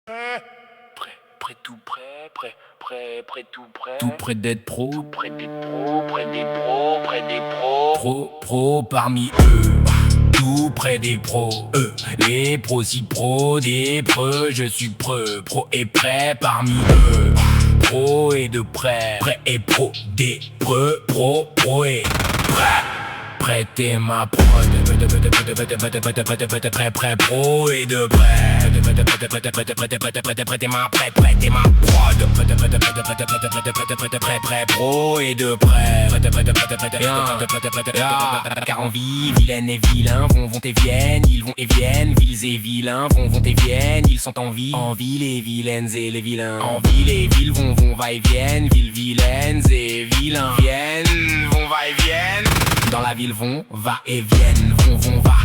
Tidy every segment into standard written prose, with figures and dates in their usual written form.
Prêt, tout prêt, tout prêt. Tout près d'être pro, Tout près d'être pro, près des pros, près des pros. pro parmi eux. Tout près des pros, les pros si pros, des preux, je suis preux, pro et prêt parmi eux. Pro et de près, prêt et pro, des preux, pro et prêt. Prêtez ma prod, prêt pro et de prêt. Prêtez ma prod, prêt pro et de prêt. Car en vie, vilaine et vilain vont et viennent, ils vont et viennent, vils et vilains vont et viennent, ils sont en vie les vilaines et les vilains. En vie les villes vont va et viennent, villes vilaines et vilains viennent, vont va et viennent. Dans la ville vont, va et viennent, vont, va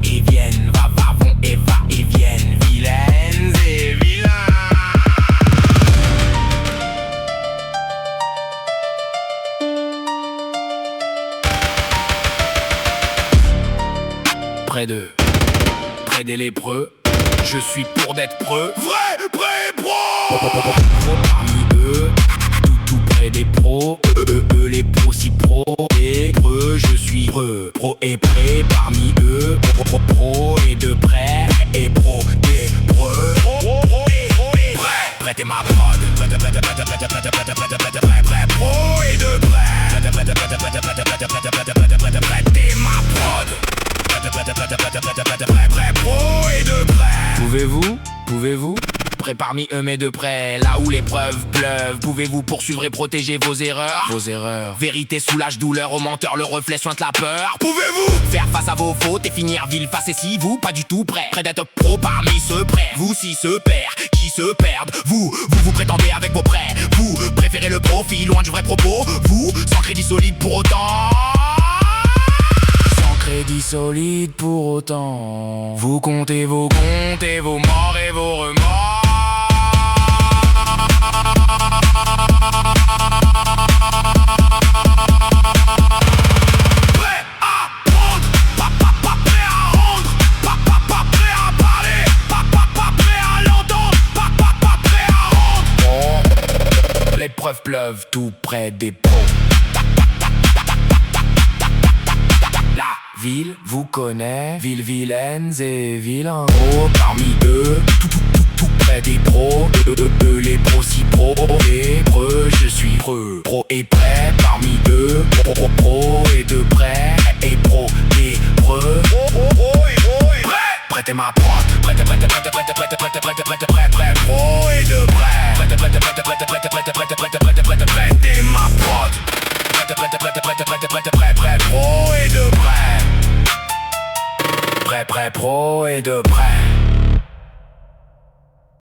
et viennent, va, vont et va et viennent, vilaines et vilains. Près des lépreux, je suis pour d'être preux. Vrai, pro parmi eux, tout près des pros, les pros si pros, et preux, je suis preux, pro et prêt parmi eux, pro et de près, et pro des preux, prêtez ma prod, prêt pro et de près, prêtez ma prod, prêt pro et de près. Pouvez-vous près parmi eux mais de près, là où les preuves pleuvent, pouvez-vous poursuivre et protéger vos erreurs? Vérité soulage douleur, aux menteurs le reflet sointe la peur. Pouvez-vous faire face à vos fautes et finir ville face et si vous pas du tout prêt d'être pro parmi ceux prêts? Vous si se perd, qui se perdent, vous prétendez avec vos prêts, vous préférez le profit loin du vrai propos, vous sans crédit solide pour autant. Crédit solide pour autant. Vous comptez vos comptes et vos morts et vos remords. Prêt à prendre, pas prêt à rendre, pas prêt à parler, pas prêt à l'entendre, pas prêt à rendre. Les preuves pleuvent tout près des pros. Ville vous connaît, villes vilaines et vilains. Pro parmi eux, tout près des pros, les pros si pros, et preux, je suis preux, pro et prêt parmi eux, pro et de près, et pro et preux, prêtez ma prod, prêt pro et de prêt, prêtez ma prod, prêt pro et de prêt. Prêt pro et de prêt.